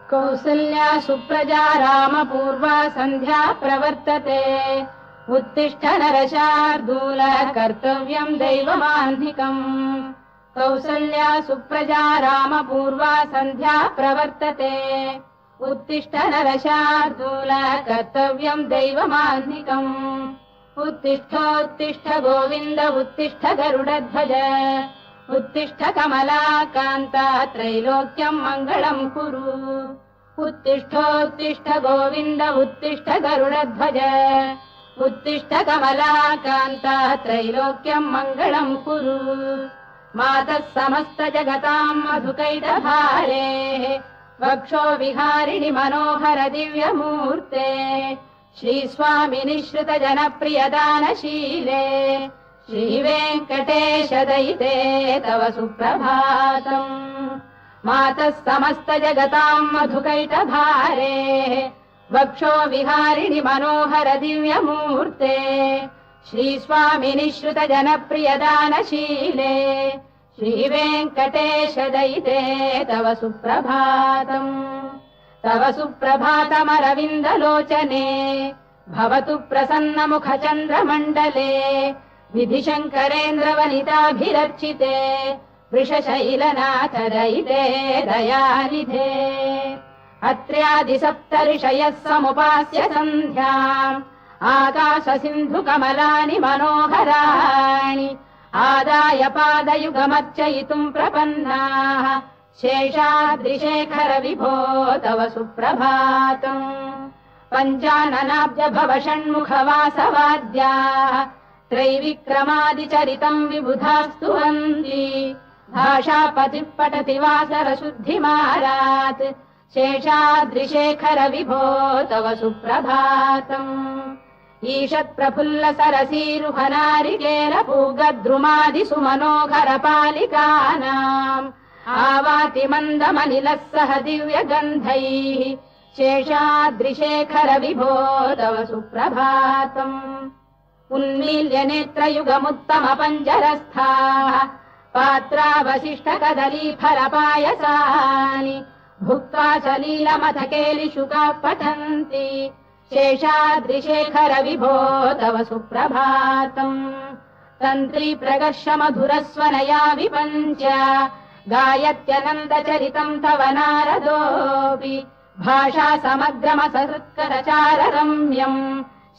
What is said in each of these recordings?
कौसल्या सुप्रजा रामपूर्वा सन्ध्या प्रवर्तते उत्तिष्ठ नरशार्दूल कर्तव्यम् दैवमाह्निकम् कौसल्या सुप्रजा रामपूर्वा सन्ध्या प्रवर्तते उत्तिष्ठ नरशार्दूल कर्तव्यम् दैवमाह्निकम् उत्तिष्ठोत्तिष्ठ गोविन्द उत्तिष्ठ गरुडध्वज उत्तिष्ठ कमलाकान्ता त्रैलोक्यम् मङ्गलम् कुरु उत्तिष्ठोत्तिष्ठ गोविन्द उत्तिष्ठ गरुडध्वज उत्तिष्ठ कमलाकान्ता त्रैलोक्यम् मङ्गलम् कुरु मातः समस्त जगताम् मधुकैटभारेः वक्षो विहारिणि मनोहर दिव्यमूर्ते श्रीस्वामि निःश्रित जनप्रियदानशीले श्रीवेङ्कटेश दयिते तव सुप्रभातम् मातः समस्त जगताम् मधुकैटभारेः वक्षो विहारिणि मनोहर दिव्यमूर्ते श्रीस्वामि निःश्रित जनप्रियदानशीले श्रीवेङ्कटेश दयिते तव सुप्रभातम् तव सुप्रभातमरविन्दलोचने भवतु प्रसन्नमुखचन्द्रमण्डले विधिशङ्करेन्द्रवनिताभिरर्चिते वृषशैलनाथ दयिते दयानिधे अत्र्यादिसप्तऋषयः समुपास्य सन्ध्याम् आकाशसिन्धुकमलानि मनोहराणि आदाय पादयुगमर्चयितुम् प्रपन्नाः शेषाद्रिशेखर विभो तव सुप्रभातम् पञ्चाननाब्ज भव षण्मुखवासवाद्याः त्रैविक्रमादिचरितम् विबुधास्तुवन्ति भाषापतिः पठति वासरशुद्धिमारात् शेषाद्रिशेखर विभो तव सुप्रभातम् ईषत्प्रफुल्ल सरसीरुहनारिकेल पूगद्रुमादिसुमनोहर पालिकानाम् आवाति मन्दमनिलः सह दिव्यगन्धैः शेषाद्रिशेखर विभो तव सुप्रभातम् उन्मील्य नेत्रयुगमुत्तम पञ्जरस्थाः पात्रावशिष्ट कदलीफलपायसानि भुक्त्वा सलीलमथकेलिशुकाः पठन्ति शेषाद्रिशेखर विभो तव सुप्रभातम् तन्त्री प्रगर्ष मधुरस्वनया विपञ्च गायत्यनन्दचरितम् तव नारदोऽपि भाषा समग्रमसहृत्करचार रम्यम्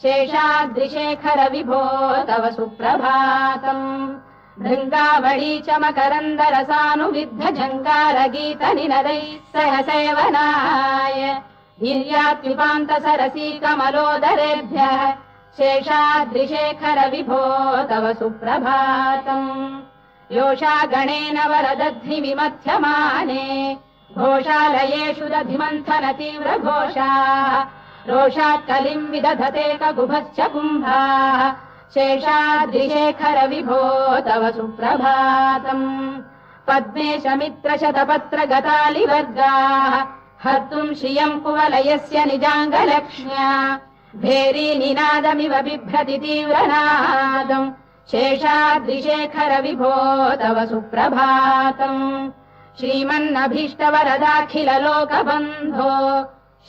शेषाद्रिशेखर विभो तव सुप्रभातम् भृङ्गावळी च मकरन्दरसानुविद्ध जङ्गारगीतनिनदैः सह सेवनाय वीर्यात्युपान्त सरसी कमलोदरेभ्यः शेषाद्रिशेखर विभो तव सुप्रभातम् योषा गणेन वरदध्नि विमथ्यमाने घोषालयेषु दधिमन्थन तीव्र घोषाः रोषात् कलिम् विदधते ककुभश्च कुम्भाः शेषाद्रिशेखर विभो तव सुप्रभातम् पद्मेश मित्र शतपत्र गतालिवर्गाः हर्तुम् श्रियम् कुवलयस्य निजाङ्गलक्ष्म्या भेरी निनादमिव बिभ्रति तीव्रनादम् शेषाद्रिशेखर विभो तव सुप्रभातम् श्रीमन्नभीष्टवरदाखिल लोकबन्धो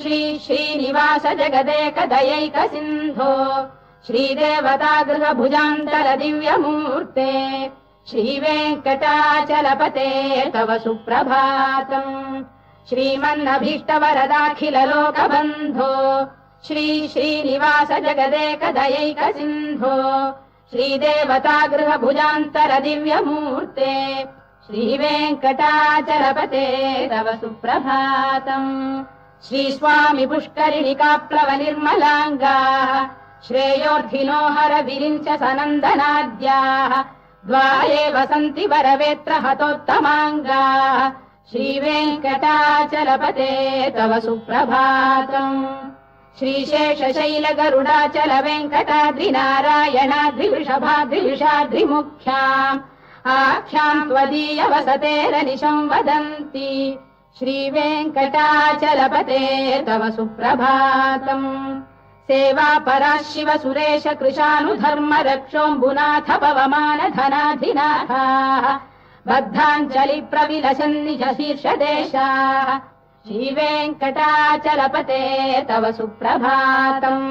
श्री श्रीनिवास जगदेकदयैक सिन्धो श्रीदेवतागृहभुजान्तर दिव्यमूर्ते श्रीवेङ्कटाचलपते तव सुप्रभातम् श्रीमन्नभीष्टवरदाखिल लोकबन्धो श्री श्रीनिवास जगदेकदयैक सिन्धो श्रीदेवतागृहभुजान्तर दिव्यमूर्ते श्रीवेङ्कटाचलपते तव सुप्रभातम् श्रीस्वामि पुष्करिणिकाप्लव निर्मलाङ्गाः श्रेयोर्धिनो हर विरिञ्च सनन्दनाद्याः द्वारे वसन्ति वरवेत्र हतोत्तमाङ्गाः श्रीवेङ्कटाचलपते तव सुप्रभातम् श्रीशेषशैल गरुडाचल वेङ्कटाद्रिनारायणाद्रिवृषभाद्रिविषाद्रिमुख्याम् आख्याम् त्वदीय वसतेरनिशम् वदन्ति श्रीवेङ्कटाचलपते तव सुप्रभातम् सेवा परा शिव सुरेश कृशानुधर्म रक्षोऽम्बुनाथ पवमान धनाधिनाथाः बद्धाञ्जलि प्रविलसन्निज शीर्षदेशाः श्रीवेङ्कटाचलपते तव सुप्रभातम्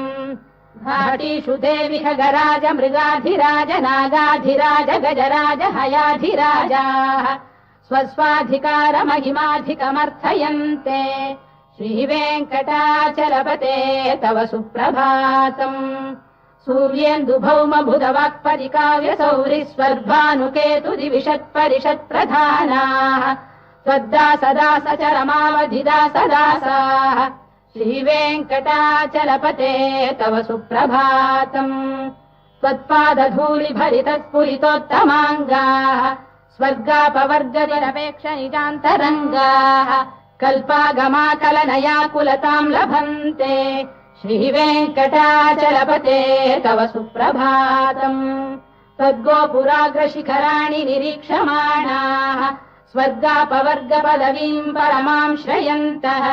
घाटीषु देवि खगराज मृगाधिराज नागाधिराज गजराज हयाधिराजाः स्वस्वाधिकारमहिमाधिकमर्थयन्ते श्रीवेङ्कटाचलपते तव सुप्रभातम् सूर्येन्दुभौम बुधवाक्परिकाव्यसौरिस्वर्भानुकेतुदिविषत्परिषत्प्रधानाः त्वद्दासदासचरमावधिदासदासाः श्रीवेङ्कटाचलपते तव सुप्रभातम् त्वत्पादधूलिभरितस्फुरितोत्तमाङ्गाः स्वर्गापवर्गनिरपेक्ष निजान्तरङ्गाः कल्पागमाकलनयाकुलताम् लभन्ते श्रीवेङ्कटाचलपते तव सुप्रभातम् त्वद्गोपुराग्रशिखराणि निरीक्षमाणाः स्वर्गापवर्गपदवीम् परमाम् श्रयन्तः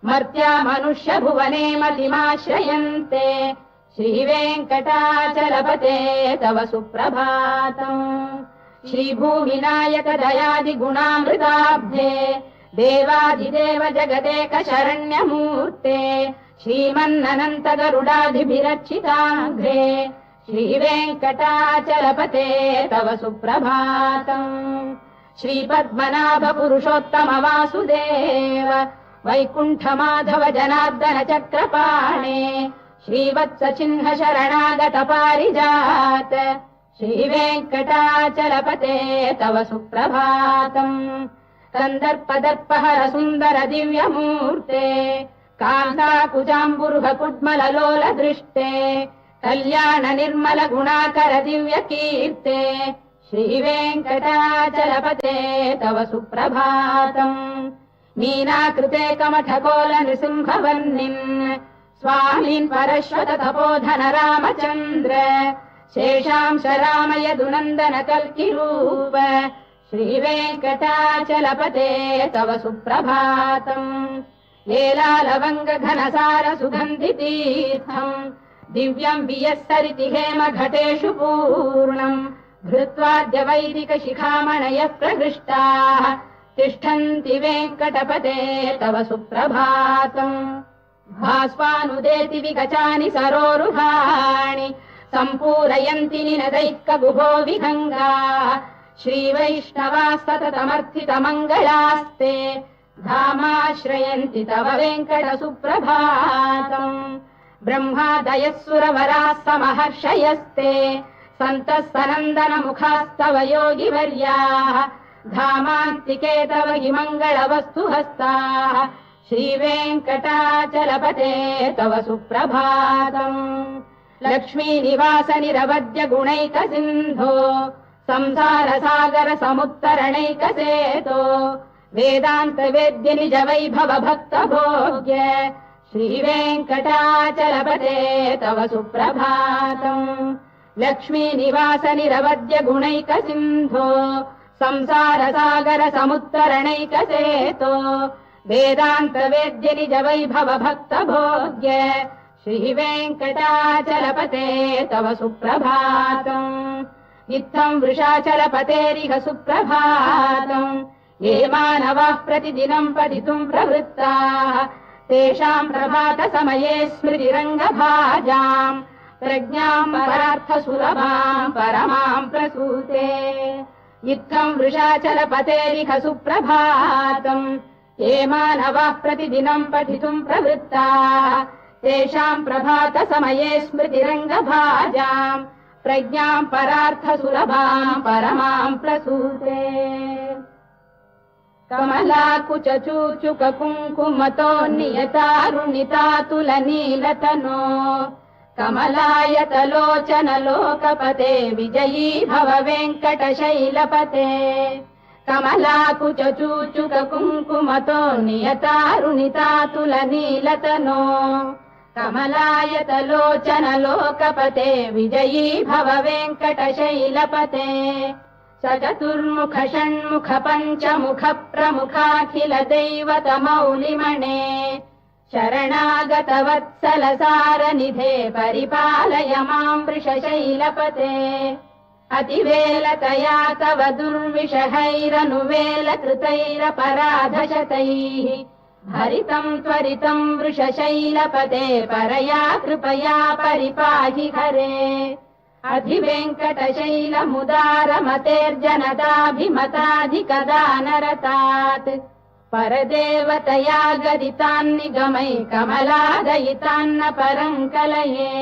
मर्त्या मनुष्य भुवने मतिमाश्रयन्ते श्रीवेङ्कटाचलपते तव सुप्रभातम् श्रीभूमिनायक दयादिगुणामृताब्धे देवादिदेव जगदेक शरण्यमूर्ते श्रीमन्ननन्त गरुडाधिभिरर्चिताङ्घ्रे श्रीवेङ्कटाचलपते तव सुप्रभातम् श्रीपद्मनाभ पुरुषोत्तम वासुदेव वैकुण्ठ माधव जनार्दन चक्रपाणे श्रीवत्स चिह्न शरणागत पारिजात श्रीवेङ्कटाचलपते तव सुप्रभातम् कन्दर्पदर्पहर सुन्दर दिव्यमूर्ते कान्ताकुजाम्बुरुह कुड्मललोल दृष्टे कल्याण निर्मल गुणाकर दिव्य कीर्ते श्रीवेङ्कटाचलपते तव सुप्रभातम् मीनाकृते कमठकोल नृसिंहवर्णिन् स्वामीन् परश्वत तपोधन रामचन्द्र शेषांश रामयदुनन्दन कल्किरूप श्रीवेङ्कटाचलपते तव सुप्रभातम् लीलालवङ्ग घनसार सुगन्धितीर्थम् दिव्यम् वियस्सरिति हेम घटेषु पूर्णम् धृत्वाद्य वैदिक शिखामणयः प्रहृष्टाः तिष्ठन्ति वेङ्कटपते तव सुप्रभातम् भास्वानुदेति विगचानि सरोरुहाणि सम्पूरयन्ति निनदैकगुभो विहङ्गाः श्रीवैष्णवाः सततमर्थितमङ्गलास्ते धामाश्रयन्ति तव वेङ्कट सुप्रभातम् ब्रह्मादयः सुरवराः समहर्षयस्ते सन्तः सनन्दन मुखास्तव योगिवर्याः धामान्तिके तव हि मङ्गलवस्तु हस्ताः श्रीवेङ्कटाचलपते तव सुप्रभातम् लक्ष्मीनिवास निरवद्य गुणैक सिन्धो संसार सागर समुत्तरणैकसेतो वेदान्त वेद्य निज वैभव भक्त भोग्य श्रीवेङ्कटाचलपते तव सुप्रभातम् लक्ष्मीनिवास निरवद्य गुणैक सिन्धो संसार सागर समुत्तरणैकसेतो वेदान्त वेद्य निज वैभव भक्त भोग्य श्रीवेङ्कटाचलपते तव सुप्रभातम् इत्थम् वृषाचलपतेरिह सुप्रभातम् ये मानवाः प्रतिदिनम् पठितुम् प्रवृत्ताः तेषाम् प्रभात समये स्मृतिरङ्गभाजाम् प्रज्ञाम् परार्थसुलभाम् परमाम् प्रसूते इत्थम् वृषाचलपतेरिह सुप्रभातम् ये मानवाः प्रतिदिनम् पठितुम् प्रवृत्ताः तेषाम् प्रभात समये स्मृतिरङ्गभाजाम् प्रज्ञाम् परार्थसुलभाम् परमाम् प्रसूते कमलाकुचूचुक कुङ्कुमतो नियतारुणितातुलनीलतनो कमलायतलोचन लोकपते विजयी भव वेङ्कटशैलपते कमलाकुचूचुक कुङ्कुमतो नियतारुणितातुलनीलतनो कमलायतलोचन लोकपते विजयी भव वेङ्कटशैलपते सचतुर्मुख षण्मुख पञ्चमुख प्रमुखाखिल दैवत मौलिमणे शरणागत वत्सल सारनिधे परिपालय माम् वृषशैलपते अतिवेलतया तव दुर्विषहैरनुवेलकृतैरपराधशतैः भरितम् त्वरितम् वृषशैलपते परया कृपया परिपाहि हरे अधिवेङ्कटशैलमुदारमतेर्जनदाभिमताधिकदानरतात् परदेवतया गदितान्निगमै कमलादयितान्न परम् कलये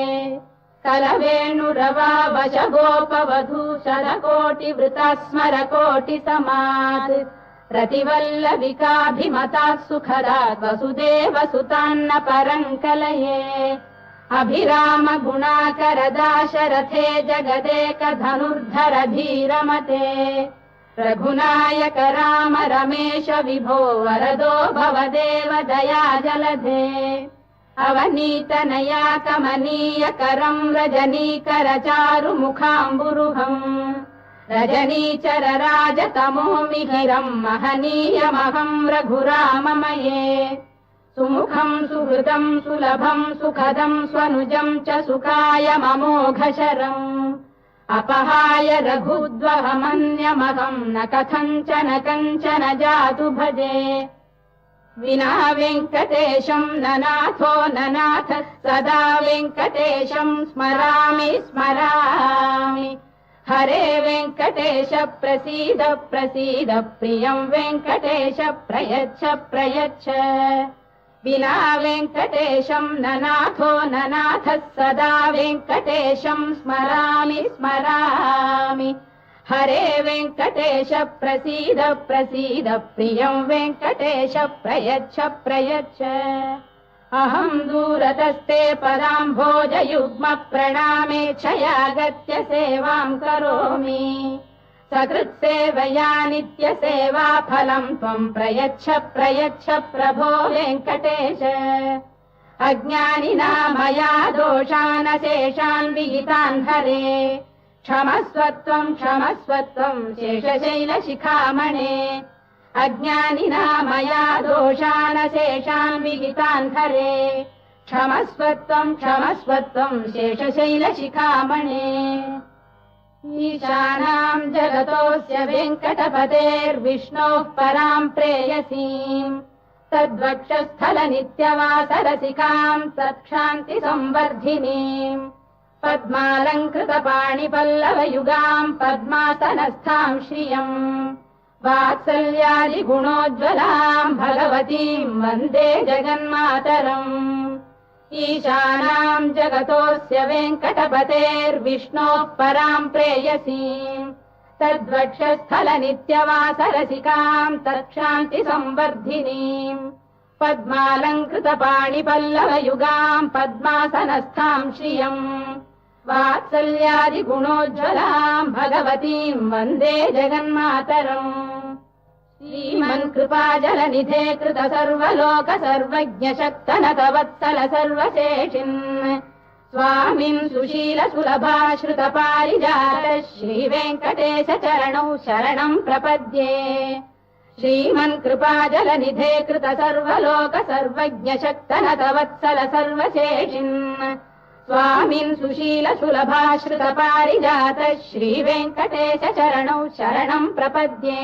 कलवेणुरवावशगोपवधूशरकोटिवृता स्मरकोटिसमात् रतिवल्लविकाभिमताः सुखदात् वसुदेवसुतान्न परम् कलये अभिराम गुणाकरदाशरथे जगदेकधनुर्धर धीरमते रघुनायक राम रमेश विभो वरदो भवदेव दया जलधे अवनीतनया कमनीयकरम् रजनीकर चारुमुखाम्बुरुहम् रजनीचर राजतमो मिहिरम् महनीयमहम् रघुराममये सुमुखम् सुहृदम् सुलभम् सुखदम् स्वनुजम् च सुखाय ममोघशरम् अपहाय रघुद्वहमन्यमहम् न कथञ्चन कञ्चन जातु भजे विना वेङ्कटेशम् न नाथो न नाथ सदा वेङ्कटेशम् स्मरामि स्मरामि हरे वेङ्कटेश प्रसीद प्रसीद प्रियम् वेङ्कटेश प्रयच्छ प्रयच्छ विना वेङ्कटेशम् न नाथो न नाथः सदा वेङ्कटेशम् स्मरामि स्मरामि हरे वेङ्कटेश प्रसीद प्रसीद प्रियम् वेङ्कटेश प्रयच्छ प्रयच्छ अहम् दूरतस्ते पदाम्भोजयुग्म प्रणामेच्छयागत्य सेवाम् करोमि सकृत्सेवया नित्यसेवा फलम् त्वम् प्रयच्छ प्रयच्छ प्रभो वेङ्कटेश अज्ञानिना मया दोषानशेषान् विहितान् हरे क्षमस्वत्वम् क्षमस्वत्वम् शेषशैलशिखामणे अज्ञानिना मया दोषानशेषान् विहितान् हरे क्षमस्वत्वम् क्षमस्वत्वम् शेषशैलशिखामणे ईशानाम् जगतोऽस्य वेङ्कटपतेर्विष्णोः पराम् प्रेयसीम् तद्वक्षस्थलनित्यवासरसिकाम् तत्क्षान्तिसंवर्धिनीम् पद्मालङ्कृतपाणिपल्लवयुगाम् पद्मासनस्थाम् श्रियम् वात्सल्यादिगुणोज्ज्वलाम् भगवतीम् वन्दे जगन्मातरम् ईशानाम् जगतोऽस्य वेङ्कटपतेर्विष्णोः पराम् प्रेयसीम् तद्वक्षस्थलनित्यवासरसिकाम् तत्क्षान्तिसंवर्धिनीम् पद्मालङ्कृतपाणिपल्लवयुगाम् पद्मासनस्थाम् श्रियम् वात्सल्यादिगुणोज्ज्वलाम् भगवतीम् वन्दे जगन्मातरम् श्रीमन्कृपाजलनिधे कृत सर्वलोक सर्वज्ञ शक्तनतवत्सल सर्वशेषिन् स्वामिन् सुशील सुलभाश्रित पारिजात श्रीवेङ्कटेश चरणौ शरणम् प्रपद्ये श्रीमन्कृपाजलनिधे कृत सर्वलोक सर्वज्ञ शक्तनतवत्सल सर्वशेषिन् स्वामिन् सुशील सुलभाश्रित पारिजात श्रीवेङ्कटेश चरणौ शरणम् प्रपद्ये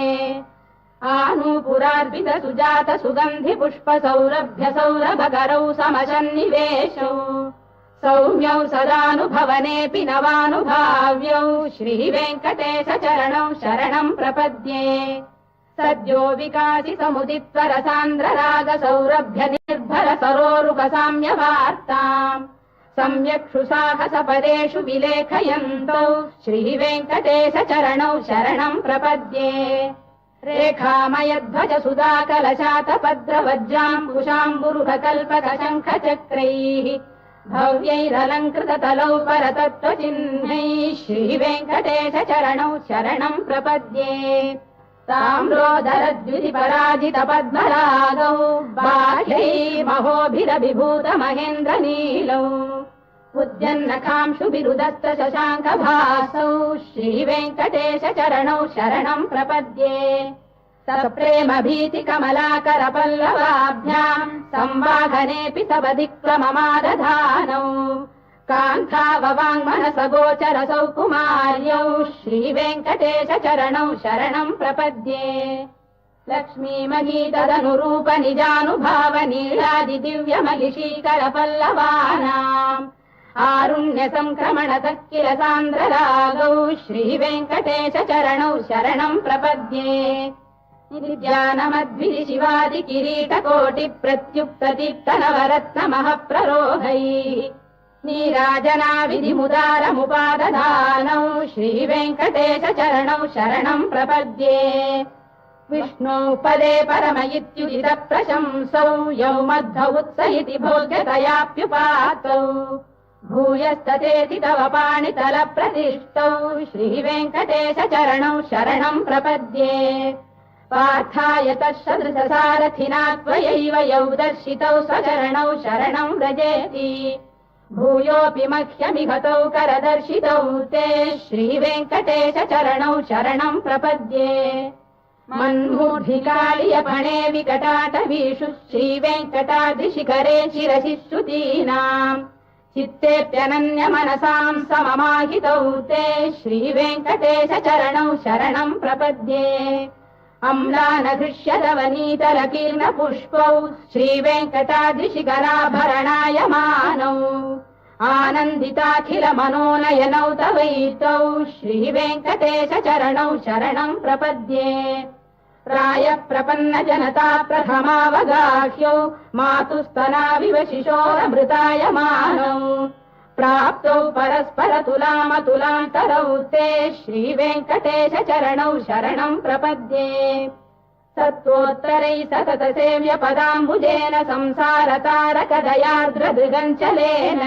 आनूपुरार्पित सुजात सुगन्धि पुष्प सौरभ्य सौरभकरौ समशन्निवेशौ सौम्यौ सदानुभवनेऽपि नवानुभाव्यौ श्रीवेङ्कटेश चरणौ शरणम् प्रपद्ये सद्यो विकासि समुदित्वर सान्द्र राग सौरभ्य निर्भर सरोरुह साम्यवार्ताम् सम्यक्षु साहस पदेषु विलेखयन्तौ श्रीवेङ्कटेश चरणौ शरणम् प्रपद्ये रेखामयध्वज सुधाकलशातपद्रवज्राम्बुशाम्बुरुह कल्पक शङ्ख चक्रैः भव्यैरलङ्कृत तलौ परतत्त्वचिह्नैः श्रीवेङ्कटेश चरणौ शरणम् प्रपद्ये ताम्रोदरद्युति पराजित पद्मरागौ बाह्यैर्महोभिरभिभूत महेन्द्र नीलौ उद्यन्नखांशुभिरुदत्त शशाङ्कभासौ श्रीवेङ्कटेश चरणौ शरणम् प्रपद्ये सप्रेम भीति कमलाकर पल्लवाभ्याम् संवाहनेऽपि सवधिक्रममादधानौ कान्थाववाङ्मनसगोचरसौ कुमार्यौ श्रीवेङ्कटेश चरणौ शरणम् प्रपद्ये लक्ष्मीमहीतदनुरूप निजानुभाव नीलादिदिव्यमहिषीकर पल्लवानाम् आरुण्य संक्रमण तक्किल सान्द्ररागौ श्रीवेङ्कटेश चरणौ शरणम् प्रपद्ये नित्यानमद्भिः शिवादि किरीटकोटि प्रत्युक्त दीप्तनवरत्न महप्ररोहैः नीराजना विधिमुदारमुपादधानौ श्रीवेङ्कटेश चरणौ शरणम् प्रपद्ये विष्णौ पदे परम इत्युदित प्रशंसौ यौ मध्व उत्स इति भोग्यतयाप्युपातौ भूयस्ततेति तव पाणितल प्रतिष्ठौ श्रीवेङ्कटेश चरणौ शरणम् प्रपद्ये पार्थाय तत्सदृशसारथिना त्वयैव यौ दर्शितौ स्वचरणौ शरणम् व्रजेति भूयोऽपि मह्यमिहतौ करदर्शितौ ते श्रीवेङ्कटेश चरणौ शरणम् प्रपद्ये मन्मूर्धिकालियपणे विकटाटवीषु श्रीवेङ्कटाद्रिशिखरे शिरसि श्रुतीनाम् चित्तेऽप्यनन्यमनसाम् सममाहितौ ते श्रीवेङ्कटेश चरणौ शरणम् प्रपद्ये अम्लानघृष्यदवनीतलकीर्णपुष्पौ श्रीवेङ्कटाद्रिशिखराभरणायमानौ आनन्दिताखिल मनोनयनौ तवैतौ श्रीवेङ्कटेश चरणौ शरणम् प्रपद्ये प्रायः प्रपन्न जनता प्रथमावगाह्यौ मातुस्तनाविव शिशोरमृतायमानौ प्राप्तौ परस्पर तुलामतुलान्तरौ ते श्रीवेङ्कटेश चरणौ शरणम् प्रपद्ये सत्त्वोत्तरैः सतत सेव्य पदाम्बुजेन संसारतारकदयार्द्रदृगञ्चलेन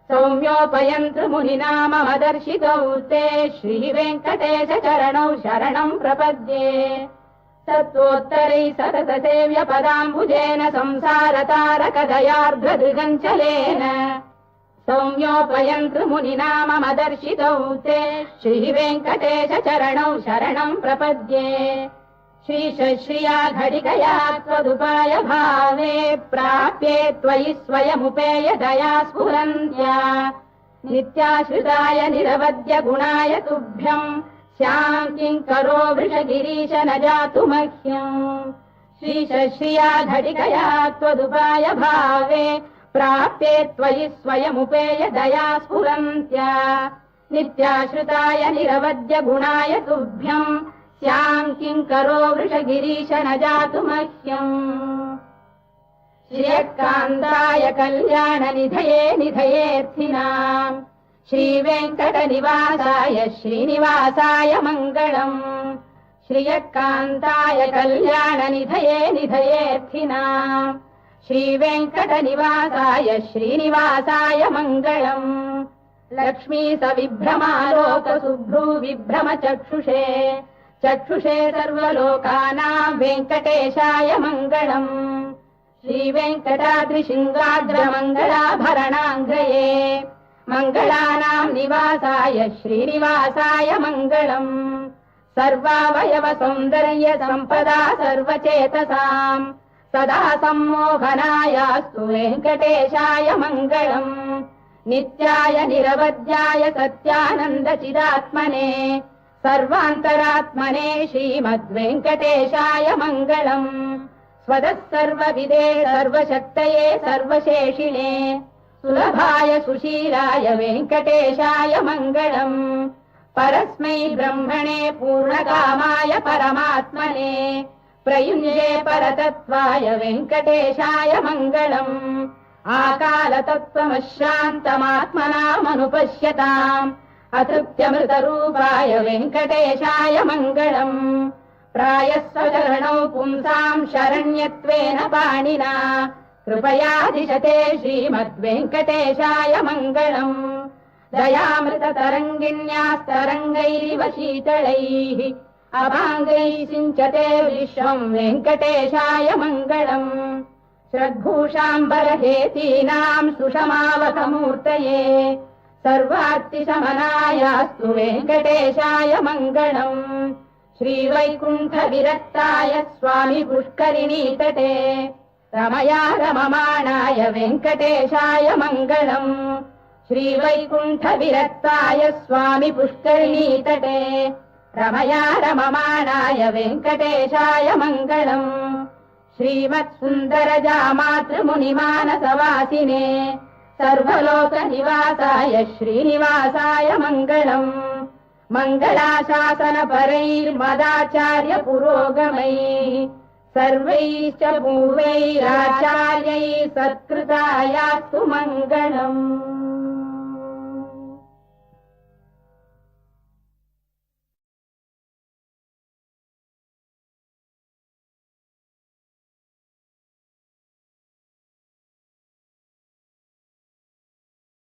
सौम्योपयन्तृमुनिना मम दर्शितौ ते श्रीवेङ्कटेश चरणौ शरणम् प्रपद्ये सत्त्वोत्तरैः सतत सेव्य पदाम्बुजेन संसारतारकदयार्द्रदृगञ्चलेन सौम्योपयन्तृमुनिना मम दर्शितौ ते श्रीवेङ्कटेश चरणौ शरणम् प्रपद्ये श्रीशश्रिया घटिकया त्वदुपाय भावे प्राप्ये त्वयि स्वयमुपेय दया स्फुरन्त्या नित्याश्रिताय निरवद्य गुणाय तुभ्यम् स्याम् किङ्करो वृषगिरीश न जातु मह्यम् श्रीशश्रिया घटिकया त्वदुपाय भावे प्राप्ये त्वयि स्वयमुपेय दया स्फुरन्त्या नित्याश्रिताय निरवद्य गुणाय तुभ्यम् स्याम् किङ्करो वृषगिरीश न जातु मह्यम् श्रियकान्ताय कल्याणनिधये निधयेऽर्थिनाम् श्रीवेङ्कटनिवासाय श्रीनिवासाय मङ्गलम् श्रियकान्ताय कल्याणनिधये निधयेऽर्थिनाम् श्रीवेङ्कटनिवासाय श्रीनिवासाय मङ्गलम् लक्ष्मी सविभ्रमालोकसुभ्रू विभ्रम चक्षुषे सर्वलोकानाम् वेङ्कटेशाय मङ्गलम् श्रीवेङ्कटाद्रिशृङ्गाग्रमङ्गलाभरणाङ्गये मङ्गलानाम् निवासाय श्रीनिवासाय मङ्गलम् सर्वावयव सौन्दर्य सम्पदा सर्वचेतसाम् सदा सम्मोहनायास्तु वेङ्कटेशाय मङ्गलम् नित्याय निरवध्याय सत्यानन्दचिदात्मने सर्वान्तरात्मने श्रीमद्वेङ्कटेशाय मङ्गलम् स्वतः सर्वविदे सर्वशक्तये सर्वशेषिणे सुलभाय सुशीलाय वेङ्कटेशाय मङ्गलम् परस्मै ब्रह्मणे पूर्णकामाय परमात्मने प्रयुञ्जे परतत्त्वाय वेङ्कटेशाय मङ्गलम् आकालतत्त्वमशान्तमात्मनामनुपश्यताम् अतृप्त्यमृतरूपाय वेङ्कटेशाय मङ्गलम् प्रायस्वचरणौ पुंसाम् शरण्यत्वेन पाणिना कृपयादिशते श्रीमद्वेङ्कटेशाय मङ्गलम् दयामृततरङ्गिण्यास्तरङ्गैरिव शीतलैः अभाङ्गैः सिञ्चते विश्वम् वेङ्कटेशाय मङ्गलम् श्रद्भूषाम्बरहेतीनाम् सुषमावकमूर्तये सर्वार्तिशमनायास्तु वेङ्कटेशाय मङ्गलम् श्रीवैकुण्ठविरक्ताय स्वामि पुष्करिणीतटे रमया रममाणाय वेङ्कटेशाय मङ्गलम् श्रीवैकुण्ठविरक्ताय स्वामि पुष्करिणीतटे रमया रममाणाय वेङ्कटेशाय मङ्गलम् श्रीमत्सुन्दरजामातृमुनिमानसवासिने सर्वलोकनिवासाय श्रीनिवासाय मङ्गलम् मङ्गलाशासनपरैर्मदाचार्य पुरोगमैः सर्वैश्च पूर्वैराचार्यैः सत्कृतायास्तु मङ्गलम्।